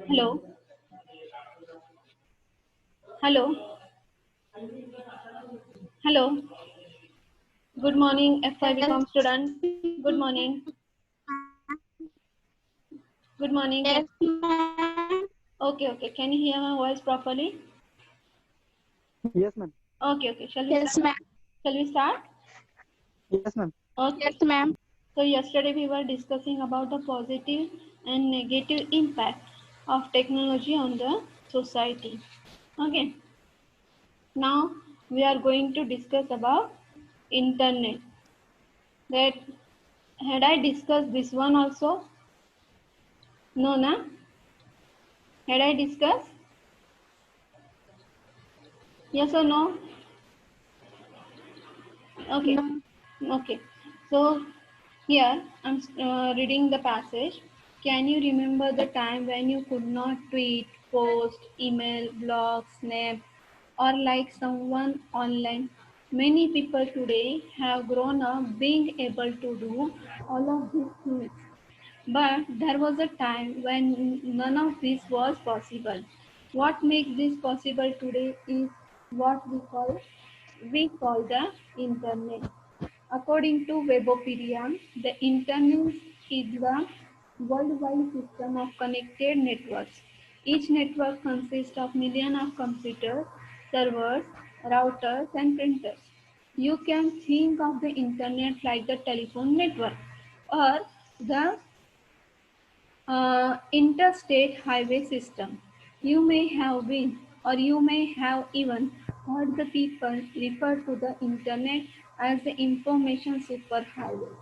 Hello. Hello. Hello. Good morning, FIB Yes, Com student. Good morning. Good morning. yes, ma'am. Okay. Can you hear my voice properly? Yes, ma'am. Okay. Shall we Yes, start? ma'am. Shall we start? Yes, ma'am. Yes, Okay. ma'am. So yesterday we were discussing about the positive and negative impact of technology on the society. Okay. Now we are going to discuss about internet. That had I discussed this one also? No, na? Had I discussed? Yes or no? Okay. No. Okay. So here I'm reading the passage. Can you remember the time when you could not tweet, post, email, blog, snap, or like someone online? Many people today have grown up being able to do all of these things. But there was a time when none of this was possible. What makes this possible today is what we call the internet. According to Webopedia, the internet is the worldwide system of connected networks. Each network consists of millions of computers, servers, routers, and printers. You can think of the internet like the telephone network or the interstate highway system. You may have been, or you may have even heard the people refer to the internet as the information superhighway.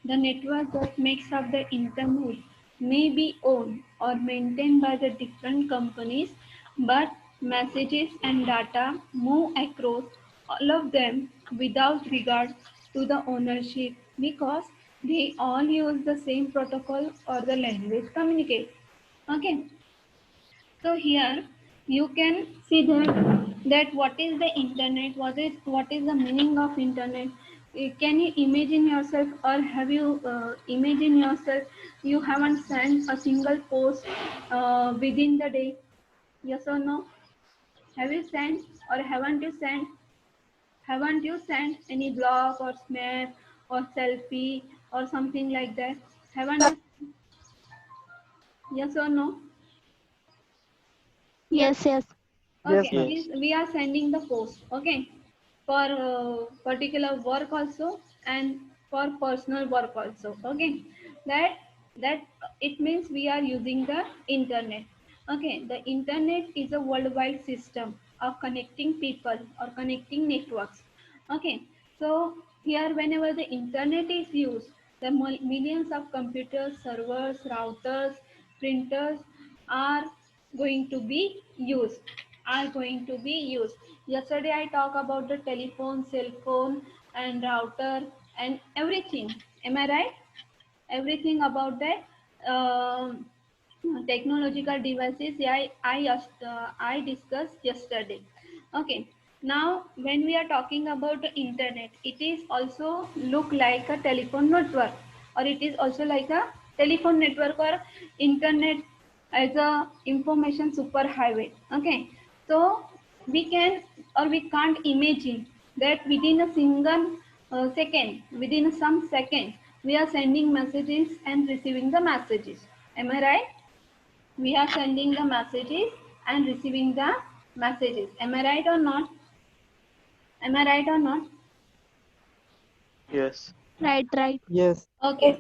The network that makes up the internet may be owned or maintained by the different companies, but messages and data move across all of them without regard to the ownership because they all use the same protocol or the language communicate. Okay, so here you can see that what is the internet, what is the meaning of internet. Can you imagine yourself, or have you imagine yourself you haven't sent a single post within the day? Yes or no? Have you sent, or haven't you sent any blog or snap or selfie or something like that? Haven't you? Yes or no? Yes. Yes, yes. Yes, Okay, ma'am. means Yes. we are sending the post. Okay, for particular work also and for personal work also. Okay, that it means we are using the internet. Okay, the internet is a worldwide system of connecting people or connecting networks. Okay, so here whenever the internet is used, the millions of computers, servers, routers, printers are going to be used Yesterday I talked about the telephone, cell phone, and router and everything. Am I right? Everything about that technological devices, yeah, I discussed yesterday. Okay, now when we are talking about the internet, it is also look like a telephone network, or it is also like a telephone network or internet as a information superhighway. Okay, so we can, or we can't imagine that within a single second, within some seconds, we are sending messages and receiving the messages. Am I right? We are sending the messages and receiving the messages. Am I right or not? Am I right or not? Yes. Right, right. Yes. Okay.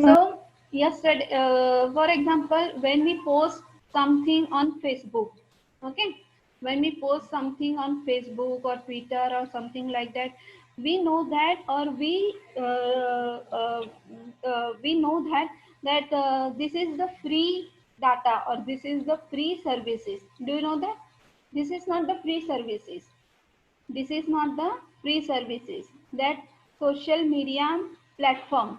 So yesterday, for example, when we post something on Facebook, okay, when we post something on Facebook or Twitter or something like that, we know that, or we know that this is the free data, or this is the free services. Do you know that? This is not the free services. This is not the free services. That social media platform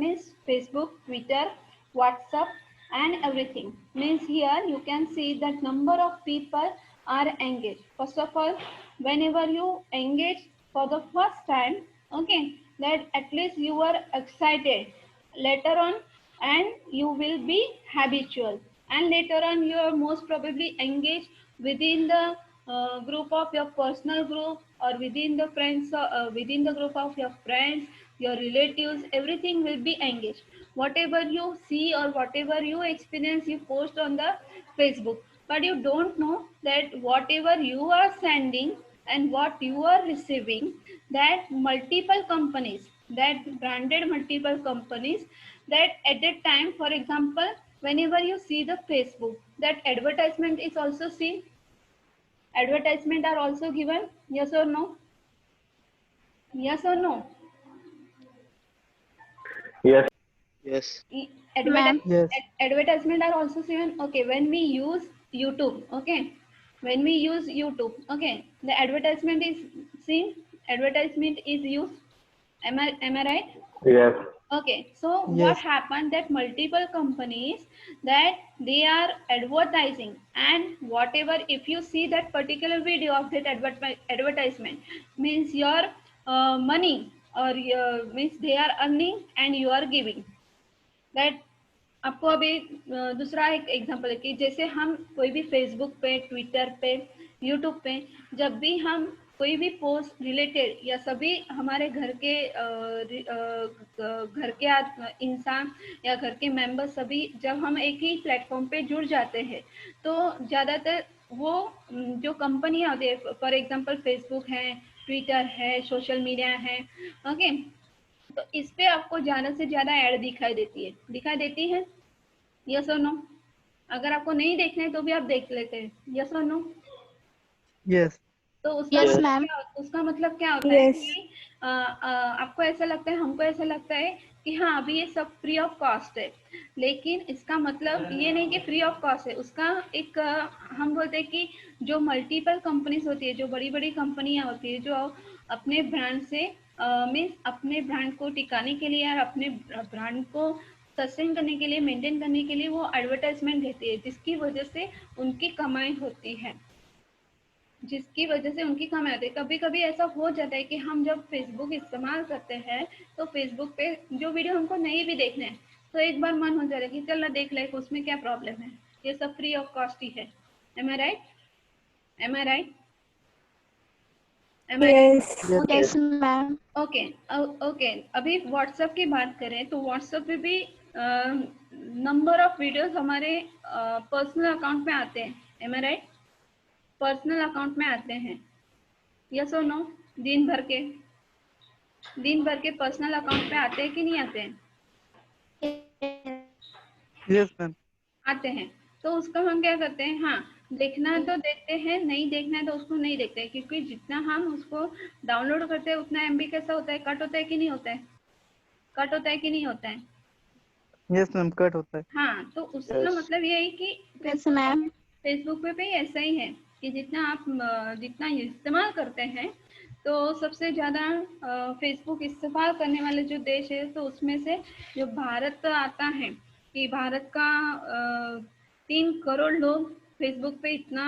is Facebook, Twitter, WhatsApp, and everything. Means here you can see that number of people are engaged. First of all, whenever you engage for the first time, okay, that at least you are excited. Later on, and you will be habitual, and later on you are most probably engaged within the group of your personal group, or within the friends, within the group of your friends, your relatives, everything will be engaged. Whatever you see or whatever you experience, you post on the Facebook, but you don't know that whatever you are sending and what you are receiving, that multiple companies, that branded multiple companies, that at that time, for example, whenever you see the Facebook, that advertisement is also seen, advertisement are also given, yes or no? Yes or no? Yes. Yes. Ma'am. Yes. Advertisement are also seen. Okay, when we use YouTube, okay, when we use YouTube, okay, the advertisement is seen, advertisement is used. Am I right? Yes. Okay, so what Yes. happened, that multiple companies, that they are advertising, and whatever, if you see that particular video of that advertisement, means your money, or your, means they are earning and you are giving that. आपको अभी दूसरा एक example है कि जैसे हम कोई भी फेसबुक पे, ट्विटर पे, यूट्यूब पे, जब भी हम कोई भी पोस्ट रिलेटेड, या सभी हमारे घर के इंसान या घर के मेंबर, सभी जब हम एक ही प्लेटफॉर्म पे जुड़ जाते हैं, तो ज़्यादातर वो जो कंपनियां होती है, फॉर एग्जांपल फेसबुक है, ट्विटर है, सोशल मीडिया है, ओके, तो इस पे आपको ज्यादा से ज्यादा ऐड दिखाई देती है, यस और नो? अगर आपको नहीं देखना है तो भी आप देख लेते हैं, यस और नो? Yes. तो Yes, ma'am. उसका मतलब क्या होता है कि आपको ऐसा लगता है, हमको ऐसा लगता है कि हाँ अभी ये सब फ्री ऑफ कॉस्ट है, लेकिन इसका मतलब ये नहीं कि फ्री ऑफ कॉस्ट है। उसका एक हम बोलते हैं कि जो मल्टीपल कंपनीज होती है, जो बड़ी बड़ी कंपनियां होती है, जो अपने ब्रांड से मीन्स अपने ब्रांड को टिकाने के लिए और अपने ब्रांड को सस्टेन करने के लिए, मेंटेन करने के लिए वो एडवर्टाइजमेंट देती है, जिसकी वजह से उनकी कमाई होती है, जिसकी वजह से उनकी कमाई होती है। कभी कभी ऐसा हो जाता है कि हम जब फेसबुक इस्तेमाल करते हैं, तो फेसबुक पे जो वीडियो हमको नहीं भी देखने हैं, तो एक बार मन हो जाता है कि चल ना देख ले, उसमें क्या प्रॉब्लम है, ये सब फ्री ऑफ कॉस्ट ही है। Am I right? Am I right? Am I right? Yes. Okay, Yes, ma'am. Okay, okay. अभी व्हाट्सएप की बात करें तो व्हाट्सएप पे भी नंबर ऑफ वीडियोस हमारे पर्सनल अकाउंट में आते हैं, am I right? Personal account में आते हैं, यस और नो? दिन भर के पर्सनल अकाउंट पे आते हैं कि नहीं आते हैं? Yes, ma'am. आते हैं। तो उसका हम क्या करते हैं, हाँ देखना है तो देखते हैं, नहीं देखना है तो उसको नहीं देखते हैं, क्योंकि जितना हम उसको डाउनलोड करते हैं उतना एमबी कैसा होता है, कट होता है कि नहीं होता है, कट होता है कि नहीं होता है? Yes, ma'am. कट होता है। हाँ, तो उसका Yes. मतलब ये है कि Yes, ma'am. फेसबुक पे भी ऐसा ही है कि जितना आप जितना इस्तेमाल करते हैं, तो सबसे ज़्यादा फेसबुक इस्तेमाल करने वाले जो देश है, तो उसमें से जो भारत आता है, कि भारत का 3 करोड़ लोग फेसबुक पे इतना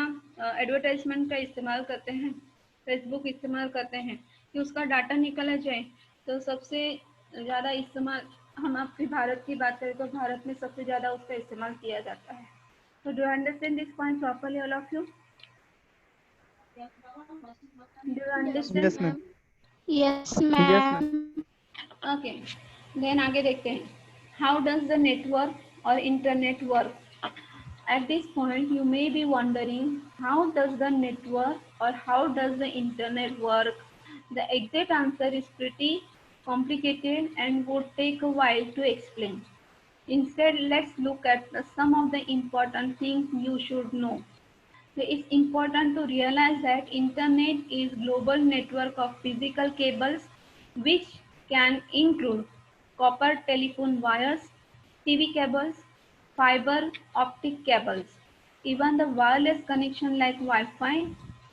एडवर्टाइजमेंट का इस्तेमाल करते हैं, फेसबुक इस्तेमाल करते हैं, कि उसका डाटा निकाला जाए तो सबसे ज़्यादा इस्तेमाल, हम आपके भारत की बात करें तो भारत में सबसे ज़्यादा उसका इस्तेमाल किया जाता है। So do you understand this point properly, all of you? Do you understand? Yes, ma'am. Yes, Yes, ma'am. ma'am. Okay. Then आगे देखते हैं. How does the network or internet work? At this point, you may be wondering, how does the network or how does the internet work? The exact answer is pretty complicated and would take a while to explain. Instead, let's look at some of the important things you should know. It's important to realize that internet is global network of physical cables, which can include copper telephone wires, TV cables, fiber optic cables. Even the wireless connection like Wi-Fi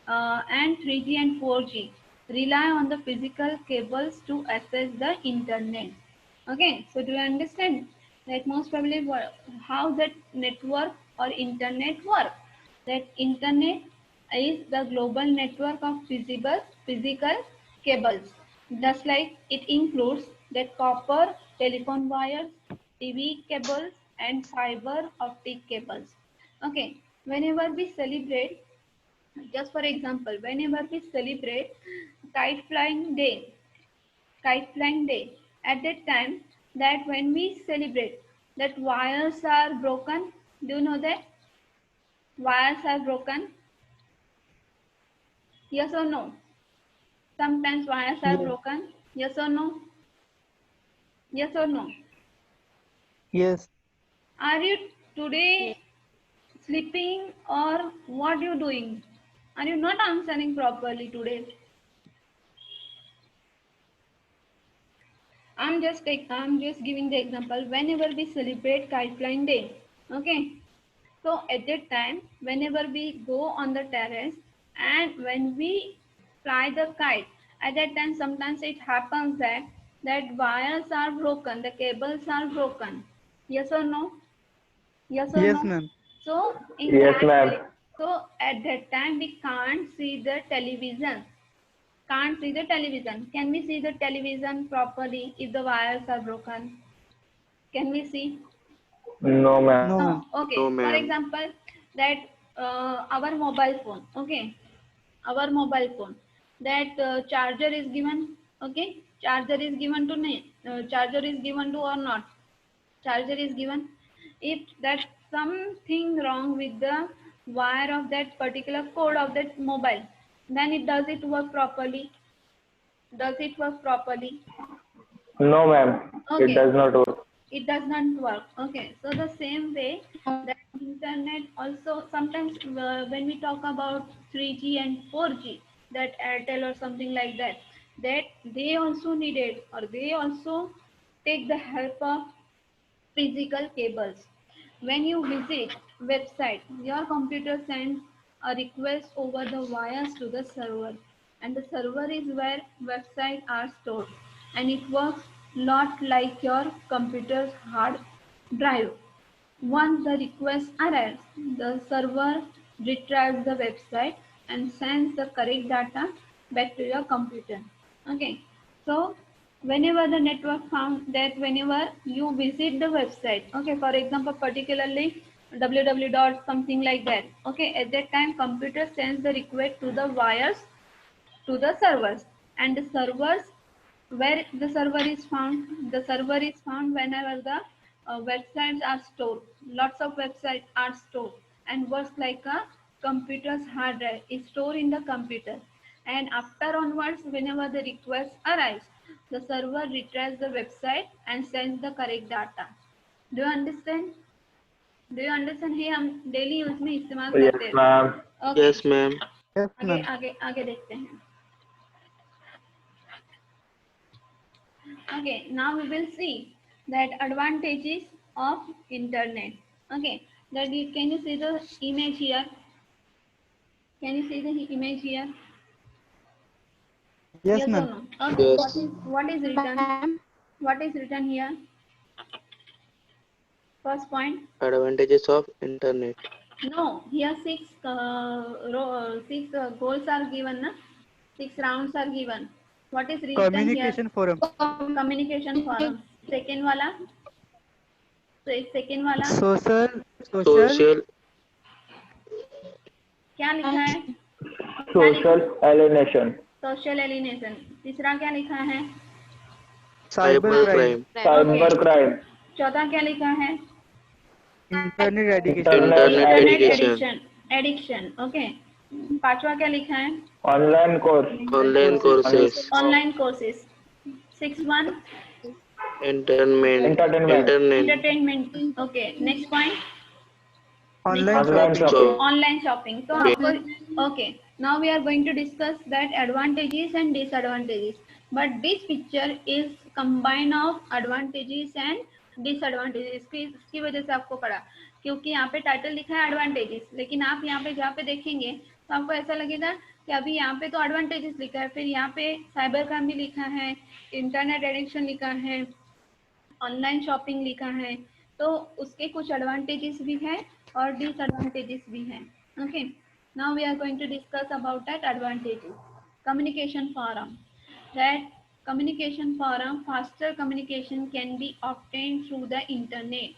and 3G and 4G rely on the physical cables to access the internet. Okay, so do you understand that most probably how that network or internet work? That internet is the global network of physical cables, just like it includes that copper telephone wires, TV cables and fiber optic cables. Okay, whenever we celebrate, just for example, whenever we celebrate kite flying day, at that time, that when we celebrate, that wires are broken. Do you know that wires are broken? Yes or no? Sometimes wires are Yes. broken. Yes or no? Yes or no? Yes. Are you today sleeping or what you doing? Are you not answering properly today? I'm just giving the example. Whenever we celebrate kite flying day, okay. So at that time, whenever we go on the terrace and when we fly the kite, at that time sometimes it happens that wires are broken, the cables are broken. Yes or no? Yes or Yes, no? ma'am. So in Yes, that ma'am. case, so at that time we can't see the television. Can't see the television. Can we see the television properly if the wires are broken? Can we see? No, ma'am. No, No. ma'am. Okay. No, For ma'am. example, that our mobile phone. Okay, our mobile phone. That charger is given. Okay, charger is given to me. Charger is given to or not? Charger is given. If that something wrong with the wire of that particular code of that mobile, then it does it work properly? Does it work properly? No, ma'am. It Okay, does not work. it does not work. Okay, so the same way that internet also sometimes when we talk about 3G and 4G, that Airtel or something like that, that they also needed or they also take the help of physical cables. When you visit website, your computer sends a request over the wires to the server, and the server is where websites are stored, and it works lot like your computer's hard drive. Once the request arrives, the server retrieves the website and sends the correct data back to your computer. Okay, so whenever the network found that whenever you visit the website, okay, for example, particularly www dot something like that, okay, at that time computer sends the request to the wires to the servers, and the servers where the server is found whenever the websites are stored. Lots of websites are stored and works like a computer's hard drive is stored in the computer, and after onwards whenever the request arrives, the server retrieves the website and sends the correct data. Do you understand? Do you understand? हे हम daily use में इस्तेमाल Yes, करते हैं. ma'am. Okay. Yes, ma'am. Yes, आगे ma'am. आगे आगे देखते हैं. Okay, now we will see that advantages of internet. Okay, that you, can you see the image here? Can you see the image here? Yes, Yes or ma'am. no? Okay, Yes. what is written? Ma'am. What is written here? First point. Advantages of internet. No, here six goals are given. Na? 6 rounds are given. What is written here? Communication forum. Communication forum. Second wala. Second wala. Social. Social. क्या लिखा है? Social alienation. Social alienation. तीसरा क्या लिखा है? Cyber crime. Cybercrime. Cyber crime. चौथा क्या लिखा है? Internet education. Internet Internet education. Addiction. Okay. पांचवा क्या लिखा है? Online course. Online courses. Online courses. 6 1 Entertainment. Entertainment. Internet. Entertainment. Okay, next point. Online Online shopping. shopping. Online shopping. तो Okay. आपको okay, now we are going to discuss that advantages and disadvantages, but this picture is combine of advantages and disadvantages. इसकी वजह से आपको पढ़ा, क्योंकि यहाँ पे टाइटल लिखा है एडवांटेजेस, लेकिन आप यहाँ पे जहाँ पे देखेंगे तो आपको ऐसा लगेगा कि अभी यहाँ पे तो एडवांटेजेस लिखा है, फिर यहाँ पे साइबर क्राइम भी लिखा है, इंटरनेट एडिक्शन लिखा है, ऑनलाइन शॉपिंग लिखा है, तो उसके कुछ एडवांटेजेस भी है और डिसएडवांटेजेस भी है. Okay, now we are going to discuss about that advantages. Communication forum. That communication forum, faster communication can be obtained through the internet.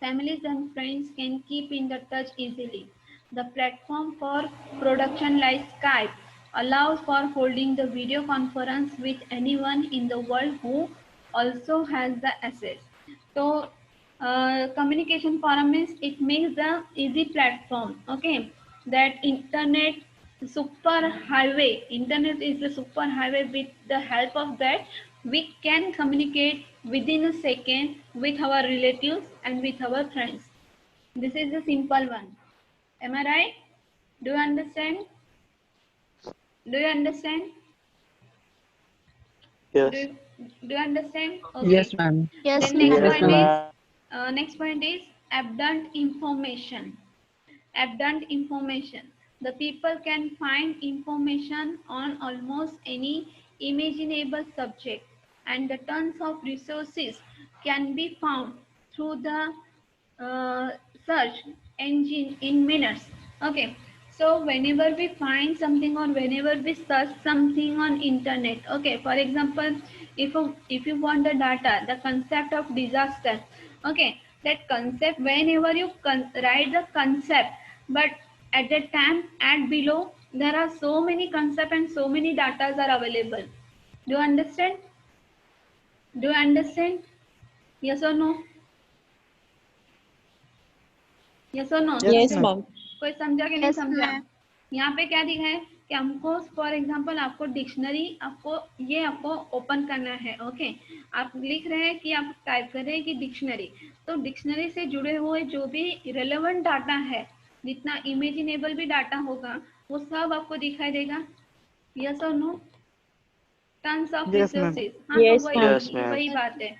Families and friends can keep in the touch easily. The platform for production like Skype allows for holding the video conference with anyone in the world who also has the access. So communication forum means it makes the easy platform. Okay, that internet is the super highway. With the help of that, we can communicate within a second with our relatives and with our friends. This is the simple one. Am I right? Do you understand? Do you understand? Yes. Do you understand? Yes, Okay. ma'am. Yes, Then next ma'am. Yes, point is ma'am. abundant information. Abundant information. The people can find information on almost any imaginable subject, and the tons of resources can be found through the uh, search engine in minutes. Okay, so whenever we find something or whenever we search something on internet, okay, for example, if you want the data, the concept of disaster, okay, that concept, whenever you write the concept, but at that time at below there are so many concept and so many datas are available. Do you understand? Do you understand? Yes or no? Yes और no? Yes, Yes, ma'am. ma'am. कोई समझा कि नहीं Yes, समझा? ma'am. यहाँ पे क्या दिखा है कि हमको फॉर एग्जांपल आपको डिक्शनरी आपको ओपन करना है। ओके, आप लिख रहे हैं कि आप टाइप कर रहे हैं कि डिक्शनरी, तो डिक्शनरी से जुड़े हुए जो भी रिलेवेंट डाटा है, जितना इमेजिनेबल भी डाटा होगा वो सब आपको दिखाई देगा। यस और no? Tons of Yes, ma'am. Resources. हाँ, तो Yes, ma'am. Yes, ma'am. वही बात है।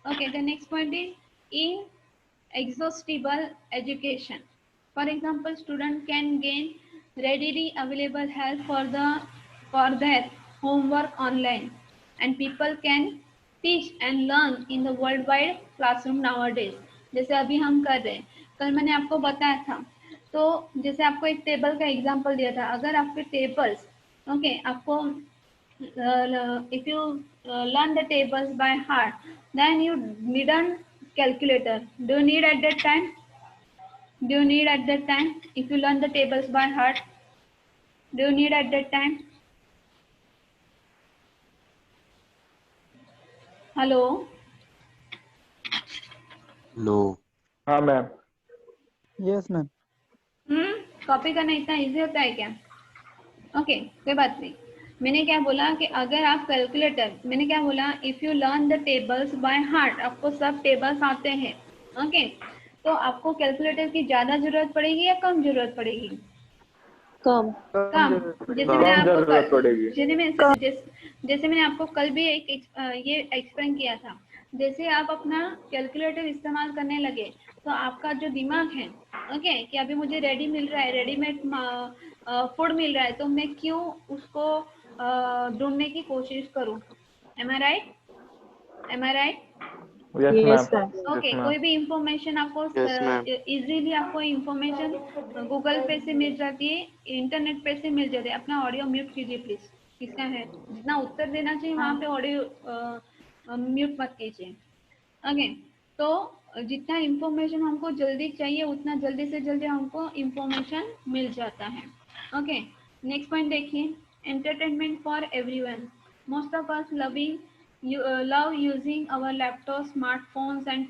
Okay, the next point is in exhaustible education. For example, student can gain readily available help for their homework online, and people can teach and learn in the worldwide classroom nowadays. जैसे अभी हम कर रहे हैं, कल मैंने आपको बताया था, तो जैसे आपको एक टेबल का एग्जांपल दिया था, अगर आपके टेबल्स, ओके, आपको if you learn the tables by heart, then you needn't calculator. Do you need at that time? Do you need at that time? If you learn the tables by heart, do you need at that time? Hello? No. हाँ ma'am. Yes, ma'am. Copy करना इतना easy होता है क्या? Okay, कोई बात नहीं। मैंने क्या बोला कि अगर आप कैलकुलेटर, मैंने क्या बोला, if you learn the tables by heart, आपको सब टेबल्स आते हैं, ओके, तो आपको कैलकुलेटर की ज्यादा जरूरत पड़ेगी या कम जरूरत पड़ेगी? Come. कम। जैसे मैंने कम आपको जरूरत पड़ेगी। जैसे मैंने आपको कल भी ये एक्सप्लेन किया था, जैसे आप अपना कैलकुलेटर इस्तेमाल करने लगे तो आपका जो दिमाग है, ओके, कि अभी मुझे रेडी मिल रहा है, रेडीमेड फूड मिल रहा है, तो मैं क्यों उसको ढूंढने की कोशिश करूं? Am I right? Am I right? Yes Yes, ma'am. ma'am. Okay, कोई भी इंफॉर्मेशन आपको Yes, ma'am. इजीली आपको इंफॉर्मेशन गूगल पे से मिल जाती है, इंटरनेट पे से मिल जाती है। अपना ऑडियो म्यूट कीजिए प्लीज, किसका है, जितना उत्तर देना चाहिए वहां पे ऑडियो म्यूट मत कीजिए। ओके, तो जितना इंफॉर्मेशन हमको जल्दी चाहिए उतना जल्दी से जल्दी हमको इंफॉर्मेशन मिल जाता है। ओके, नेक्स्ट पॉइंट देखिए, entertainment for everyone. Most of us love using our laptops, smartphones, and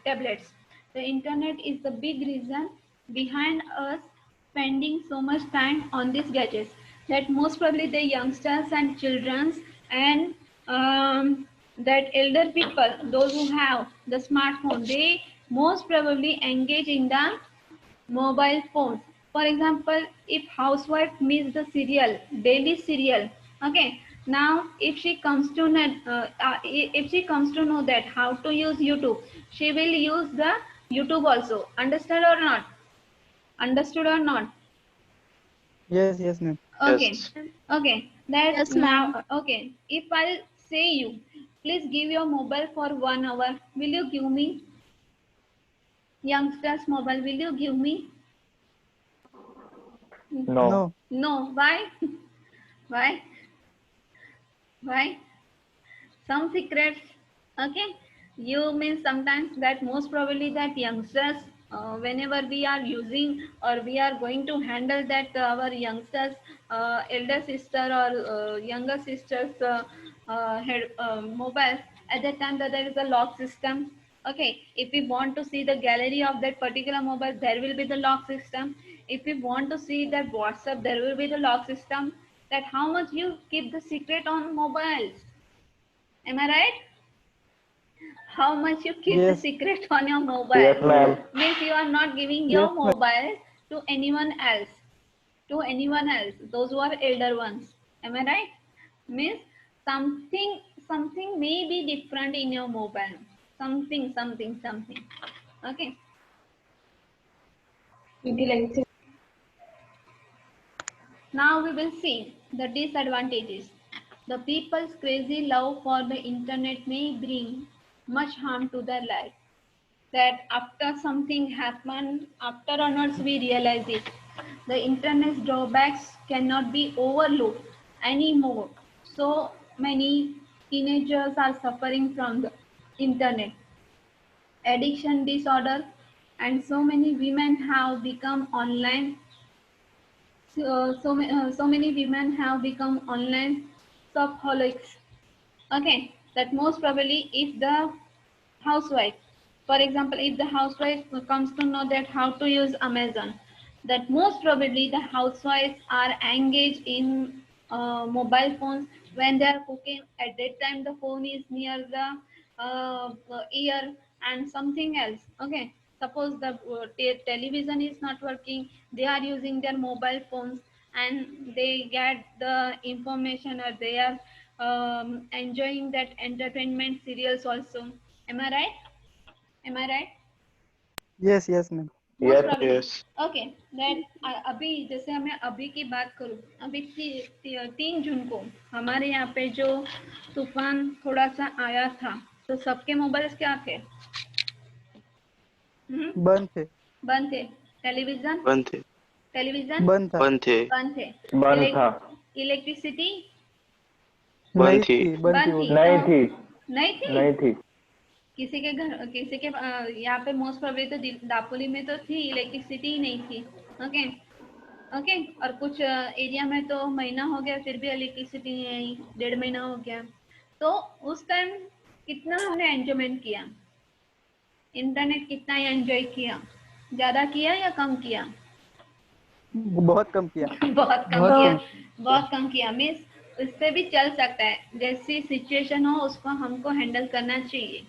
tablets. The internet is the big reason behind us spending so much time on these gadgets. That most probably the youngsters and childrens and that elder people, those who have the smartphone, they most probably engage in the mobile phones. For example, if housewife miss the serial, daily serial, okay, now if she comes to know that how to use YouTube, she will use the YouTube also. Understood or not? Understood or not? Yes, yes, ma'am. Okay, Yes. okay. That Yes, ma'am. now, okay. If I'll say you, please give your mobile for 1 hour. Will you give me? Youngsters mobile, will you give me? No। No. No. Why? Why? Why? Some secrets. Okay. You mean sometimes that most probably that youngsters, whenever we are using or we are going to handle that our youngsters, elder sister or younger sisters mobile, at that time that there is a lock system. Okay, if we want to see the gallery of that particular mobile, there will be the lock system. If we want to see that WhatsApp, there will be the lock system. That how much you keep the secret on mobiles. Am I right? How much you keep the Yes. secret on your Yes, mobile ma'am. means you are not giving Yes, your ma'am. mobile to anyone else, those who are elder ones. Am I right? Means something may be different in your mobile, something. Okay, now we will see the disadvantages. The people's crazy love for the internet may bring much harm to their life. That after something happened, after onwards we realize it. The internet's drawbacks cannot be overlooked anymore. So many teenagers are suffering from the internet addiction disorder, and so many women have become online. So many women have become online shopaholics. Okay, that most probably if the housewife, for example, if the housewife comes to know that how to use Amazon, that most probably the housewives are engaged in mobile phones when they are cooking. At that time the phone is near the ear and something else. Okay, suppose the television is not working, they are using their mobile phones and they get the information, or they are enjoying that entertainment serials also. Am I right? Am I right? Yes, yes, ma'am. Most Yes. Probably Yes. Okay that अभी जैसे मैं अभी की बात करूँ, अभी 3 जून को हमारे यहाँ पे जो तूफान थोड़ा सा आया था, तो सबके मोबाइल्स क्या थे? बंद थे। बंद थे। टेलीविजन बंद थे। टेलीविजन बंद था। बंद थे। बंद थे। बंद था। इलेक्ट्रिसिटी नहीं बंद थी। थी, बंद थी बंद वो थी। भी। नहीं थी। नहीं थी। नहीं थी। किसी के घर, किसी के यहाँ पे मोस्ट प्रोबेबली तो दापोली में तो थी, इलेक्ट्रिसिटी ही नहीं थी। ओके ओके, और कुछ एरिया में तो महीना हो गया फिर भी इलेक्ट्रिसिटी नहीं आई, 1.5 महीना हो गया। तो उस टाइम कितना हमने एंजॉयमेंट किया, इंटरनेट कितना एंजॉय किया, ज्यादा किया या कम किया? बहुत कम किया। बहुत कम बहुत किया। कम। बहुत कम किया मीन्स उससे भी चल सकता है, जैसी सिचुएशन हो उसको हमको हैंडल करना चाहिए।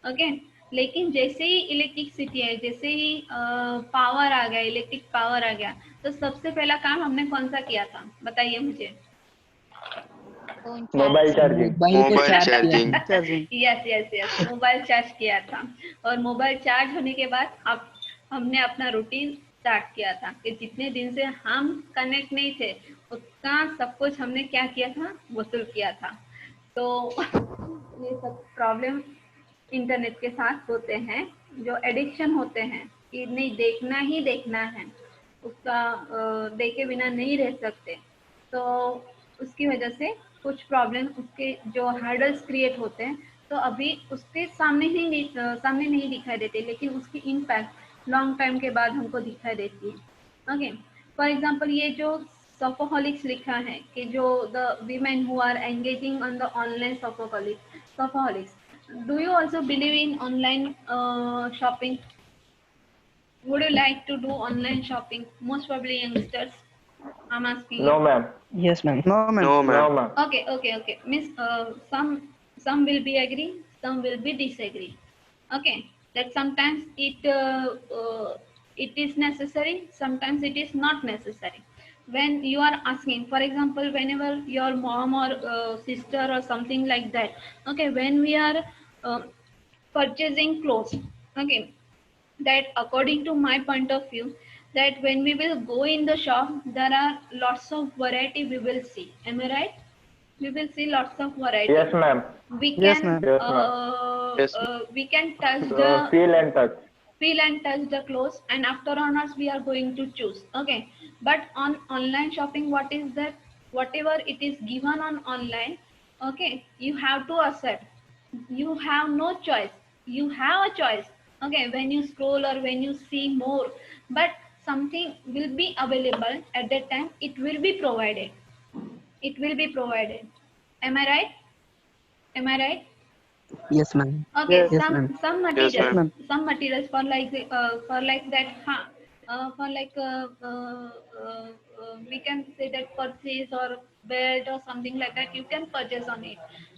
ओके, लेकिन जैसे ही इलेक्ट्रिसिटी है, जैसे ही पावर आ गया, इलेक्ट्रिक पावर आ गया, तो सबसे पहला काम हमने कौन सा किया था, बताइए मुझे। Mobile charging. मोबाइल को मोबाइल चार्ज किया charging. Charging. Yes yes yes, mobile charge किया था। और मोबाइल चार्ज होने के बाद अब हमने अपना रूटीन स्टार्ट किया था कि जितने दिन से हम कनेक्ट नहीं थे उतना सब कुछ हमने क्या किया था, वसूल किया था। तो ये सब प्रॉब्लम इंटरनेट के साथ होते हैं, जो एडिक्शन होते हैं कि नहीं देखना ही देखना है, उसका देखे बिना नहीं रह सकते, तो उसकी वजह से कुछ प्रॉब्लम, उसके जो हर्डल्स क्रिएट होते हैं, तो अभी उसके सामने नहीं दिखाई देते, लेकिन उसकी इम्पैक्ट लॉन्ग टाइम के बाद हमको दिखाई देती है। ओके, फॉर एग्जांपल ये जो शॉपaholics लिखा है कि जो the women who are engaging on the online शॉपaholics, do you also believe in online shopping? Would you like to do online shopping? Most probably youngsters, I'm asking no you. Ma'am. Yes ma'am. No ma'am. No no ma'am. Ma'am. Okay. Miss, some will be agree, some will be disagree. Okay, that sometimes it is necessary, sometimes it is not necessary. When you are asking, for example, whenever your mom or sister or something like that, okay, when we are purchasing clothes, okay, that according to my point of view, that when we will go in the shop, there are lots of variety we will see. Am I right? We will see lots of variety. Yes ma'am. We Yes, can ma'am. Yes, ma'am. Yes. we can touch the feel and touch. feel and touch the clothes, and after honors we are going to choose. Okay, but on online shopping, what is that? Whatever it is given on online, okay, you have to accept. you have no choice. You have a choice. Okay, when you scroll or when you see more, but something will be available at that time. It will be provided. It will be provided. Am I right? Am I right? Yes, ma'am. Okay, Yes. Yes, ma'am. some Yes, Yes, materials, ma'am. ma'am. some materials for like that, for like we can say that purchase or belt or something like that. You can purchase on it,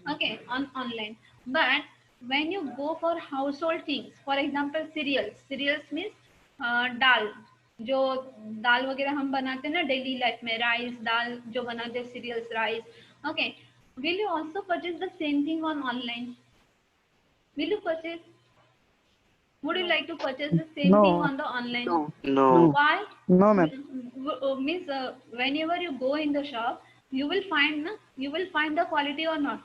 okay, on online. But when you go for household things, for example, cereals means dal, जो दाल वगैरह हम बनाते हैं ना daily life में, rice दाल जो बनाते हैं, cereals rice, okay, will you also purchase the same thing on online? Will you purchase? Would you like to purchase the same thing No. on the online? No. No. Why? No, ma'am. Means whenever you go in the shop, you will find you will find the quality or not.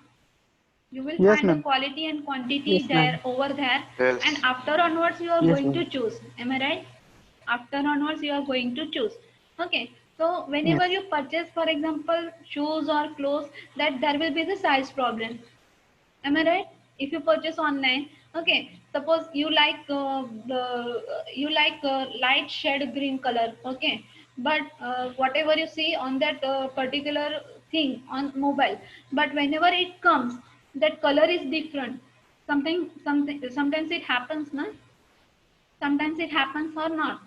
You will Yes, find the ma'am. quality and quantity Yes, there ma'am. over there, and Yes. after onwards you are Yes, going to ma'am. choose. Am I right? After onwards you are going to choose. Okay. So whenever Yes. you purchase, for example, shoes or clothes, that there will be the size problem. Am I right? If you purchase online, okay, suppose you like light shade green color, okay, but whatever you see on that particular thing on mobile, but whenever it comes, that color is different. Sometimes it happens, na? Sometimes it happens or not.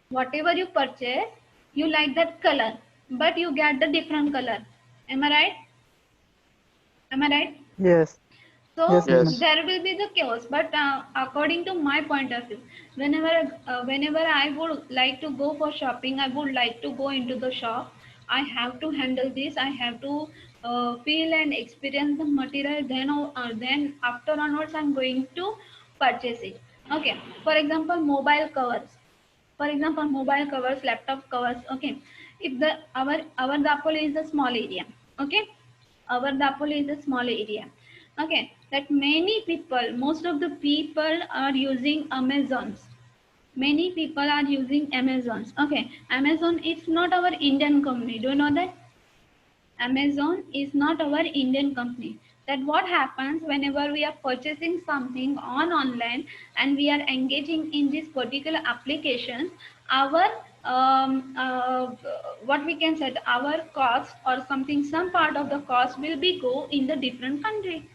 Whatever you purchase, you like that color, but you get the different color. Am I right? Am I right? Yes. So Yes, ma'am. Yes. there will be the chaos, but according to my point of view, whenever I would like to go for shopping, I would like to go into the shop. I have to handle this. I have to feel and experience the material. Then after onwards, I'm going to purchase it. Okay. For example, mobile covers. For example, mobile covers, laptop covers. Okay. If the our Dapol is a small area. Okay, our Dapol is a small area. Okay, that many people, most of the people are using Amazons. Many people are using Amazons. Okay, Amazon is not our Indian company. Do you know that? Amazon is not our Indian company. That what happens whenever we are purchasing something on online and we are engaging in this particular applications, our what we can say, our cost or something, some part of the cost will be go in the different country.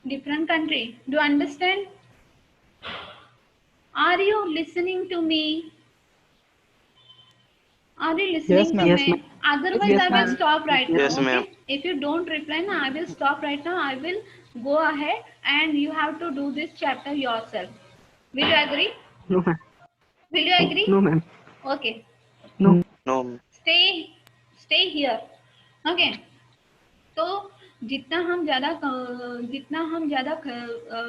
Different country. Do you understand? Are you listening to me? Are you Yes, listening to ma'am. Yes, ma'am. me? Otherwise, Yes, I will ma'am. stop right Yes, now. Yes, ma'am. ma'am. Okay? If you don't reply now, I will stop right now. I will go ahead and you have to do this chapter yourself. Will you agree? No, ma'am. Will you agree? No, ma'am. Okay. No. No. Stay, stay here. Okay. तो जितना हम ज़्यादा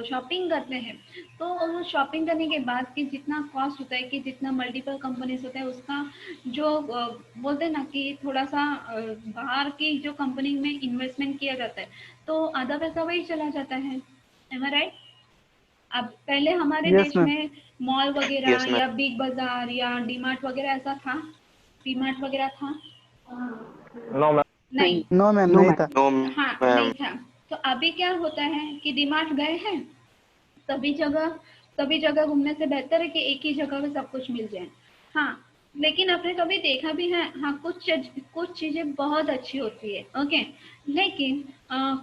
shopping करते हैं, तो shopping करने के बाद कि जितना कॉस्ट होता है, कि जितना मल्टीपल कंपनीज होता है, उसका जो बोलते हैं ना कि थोड़ा सा बाहर की जो कंपनी में इन्वेस्टमेंट किया जाता है, तो आधा पैसा वही चला जाता है. Am I right? अब पहले हमारे Yes, देश ma'am. में मॉल वगैरह Yes, ma'am. या बिग बाजार या डीमार्ट वगैरह ऐसा था, डीमार्ट वगैरह था No, ma'am. नहीं. No, ma'am. No, नहीं ma'am. था. No, हाँ, नहीं ma'am. था. तो अभी क्या होता है कि डीमार्ट गए हैं, सभी जगह घूमने से बेहतर है कि एक ही जगह पे सब कुछ मिल जाए. हाँ, लेकिन आपने कभी देखा भी है, हाँ, कुछ चीजें बहुत अच्छी होती है. ओके, लेकिन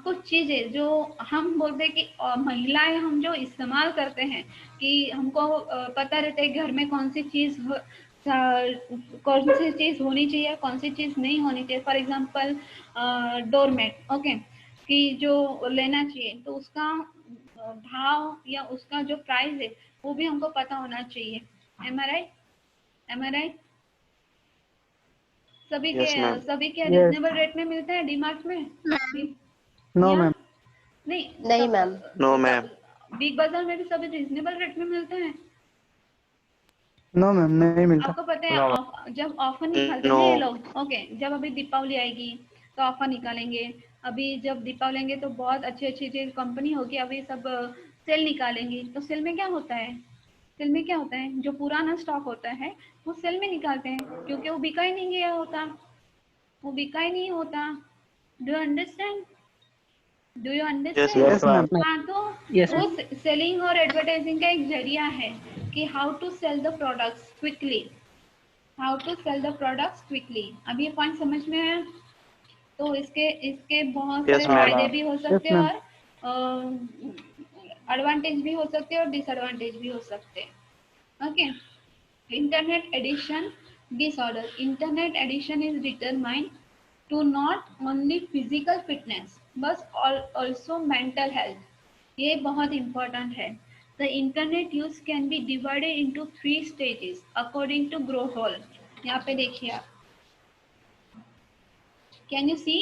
कुछ चीजें जो हम बोलते हैं कि महिलाएं हम जो इस्तेमाल करते हैं, कि हमको पता रहता है घर में कौन सी चीज होनी चाहिए, कौन सी चीज नहीं होनी चाहिए. For example doormat. ओके, कि जो लेना चाहिए तो उसका भाव या उसका जो प्राइस है वो भी हमको पता होना चाहिए. M I right? Am I right? Yes, ma'am. सभी के Yes. रिजनेबल रेट में मिलते हैं डीमार्ट में? No, या ma'am. नहीं, मैम. No, ma'am. बिग बाजार में भी सभी रिजनेबल रेट में मिलते हैं. No, ma'am. नहीं मिलता. आपको पता है No. जब ऑफर निकालते हैं No. ये लोग, ओके, जब अभी दीपावली आएगी तो ऑफर निकालेंगे. अभी जब दीपावली आएंगे तो बहुत अच्छी जो कंपनी होगी, अभी सब सेल निकालेंगी. तो सेल में क्या होता है? सेल में क्या होता है? जो पुराना स्टॉक होता है वो सेल में निकालते हैं, क्योंकि वो बिका ही नहीं गया होता, वो बिका ही नहीं होता. Do you understand? Do you Yes, understand? Yes, ma'am. हाँ, तो Yes, वो सेलिंग और एडवर्टाइजिंग का एक जरिया है कि how to sell the products quickly, how to sell the products quickly. अब ये पॉइंट समझ में आया? तो इसके इसके बहुत Yes, सारे ma'am. फायदे भी हो सकते हैं ma'am. और एडवांटेज भी हो सकते हैं और डिसएडवांटेज भी हो सकते हैं। Okay, internet addiction disorder. Internet addiction is determined to not only physical fitness but also mental health. ये बहुत important है। The internet use can be divided into 3 stages according to Grohol. यहाँ पे देखिए आप, can you see?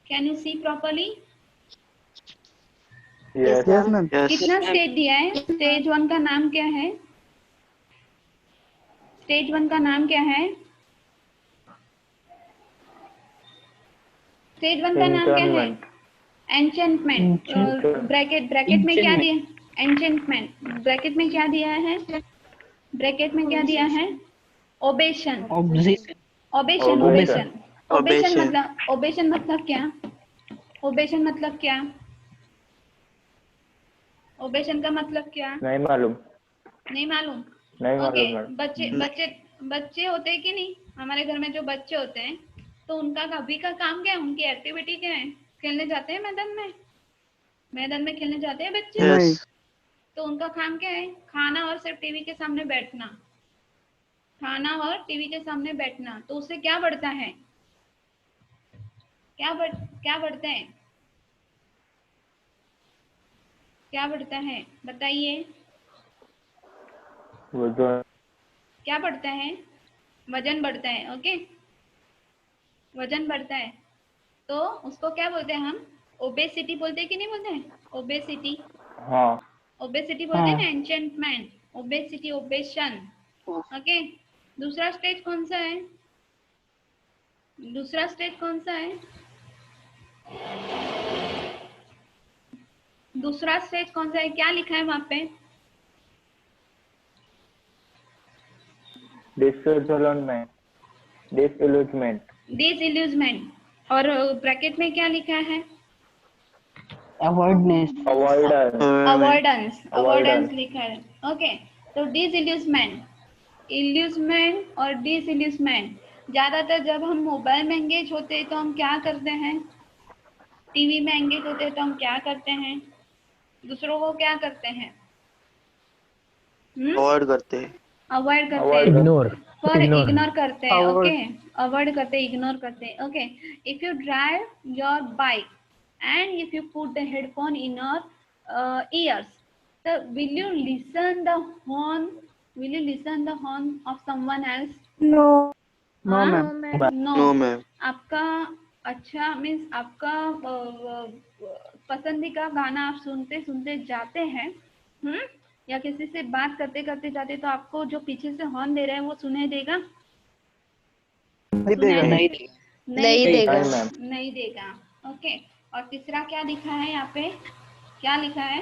Can you see properly? Yes. Yes, ma'am. Yes. कितना stage दिया है? स्टेज 1 का नाम क्या है? स्टेज 1 का नाम क्या है? स्टेज 1 का नाम क्या है? एन्चेंटमेंट। ब्रैकेट में क्या दिया? एन्चेंटमेंट। ब्रैकेट में क्या दिया है? ब्रैकेट में क्या दिया है? ओबेशन। obsession. ओबेशन Obsession. ओबेशन Obsession. मतलब, ओबेशन मतलब क्या? ओबेशन मतलब क्या? ओबेशन का मतलब क्या? नहीं मालूम। नहीं मालूम? नहीं ओके, मालूम मैडम। बच्चे होते हैं कि नहीं? हमारे घर में जो बच्चे होते हैं तो उनका अभी का काम क्या है? उनकी एक्टिविटी क्या है? खेलने जाते हैं मैदान में? मैदान में खेलने जाते हैं बच्चे? नहीं। Yes. तो उनका काम क्या है? खाना और सिर्फ टीवी के सामने बैठना। खाना और टीवी के सामने बैठना। तो उससे क्या बढ़ता है? क्या बढ़ता है? क्या बढ़ता है बताइए? वजन। क्या बढ़ता है? वजन बढ़ता है। ओके, वजन बढ़ता है तो उसको क्या बोलते हैं हम? ओबेसिटी बोलते हैं कि नहीं बोलते हैं? ओबेसिटी, हाँ। ओबेसिटी बोलते हैं ना, एन्चेंटमेंट, ओबेसिटी, ओबेशन। ओके, दूसरा स्टेज कौन सा है? दूसरा स्टेज कौन सा है? दूसरा स्टेज कौन सा है? क्या लिखा है वहां पे? डिसइल्यूजनमेंट। डिसइल्यूजमेंट। डिसइल्यूजमेंट। और ब्रैकेट में क्या लिखा है? Avoidance. Avoidance. Avoidance, avoidance Avoidance. लिखा है। ओके, तो डिसइल्यूजमेंट, इल्यूजमेंट और डिसइल्यूजमेंट। ज्यादातर जब हम मोबाइल में एंगेज होते हैं तो हम क्या करते हैं? टीवी में एंगेज होते हैं तो हम क्या करते हैं? दूसरों को क्या करते हैं? Avoid करते हैं. अवॉइड करते Avoid. हैं। Ignore. पर Ignore. इग्नोर करते हैं। Avoid. ओके, अवॉइड करते हैं, इग्नोर करते हैं। Okay, if you drive your bike and if you put the headphone in your ears, so will you listen the horn? Will you listen the horn of someone else? No, हाँ? ma'am. No, ma'am. आपका अच्छा means आपका पसंदीदा गाना आप सुनते सुनते जाते हैं, या किसी से बात करते करते जाते, तो आपको जो पीछे से हॉर्न दे रहे हैं वो सुनाई देगा? नहीं देगा। सुनाई नहीं देगा। नहीं मैम। नहीं देगा। ओके, और तीसरा क्या लिखा है यहाँ पे? क्या लिखा है?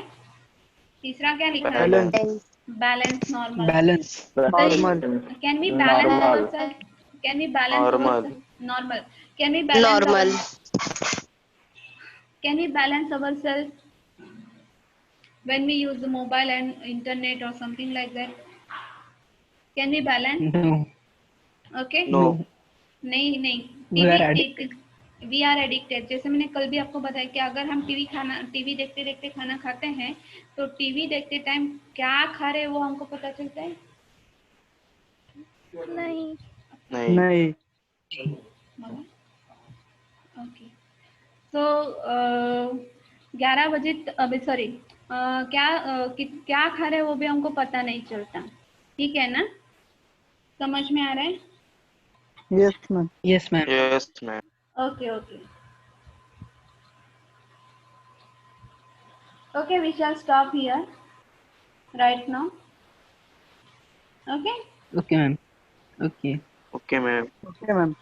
तीसरा क्या लिखा है? Balance. Balance, normal. Balance. Normal. Can we balance Normal. ourselves? Can we balance Normal. ourselves? Normal. Can we balance Normal. Can we balance ourselves when we use the mobile and internet or something like that? Can we balance? No. Okay? No. नहीं नहीं। We are addicted. We are addicted. जैसे मैंने कल भी आपको बताया कि अगर हम टीवी देखते देखते खाना खाते हैं तो टीवी देखते टाइम क्या खा रहे हैं वो हमको पता चलता है? नहीं। नहीं. नहीं। ओके, तो 11 बजे अभी सॉरी क्या खा रहे हैं वो भी हमको पता नहीं चलता। ठीक है ना? समझ में आ रहा है? Yes, ma'am. Yes, ma'am. Yes, ma'am. Okay, okay. Okay, we shall stop here right now. Okay? Okay, ma'am. Okay. Okay, ma'am. Okay, ma'am.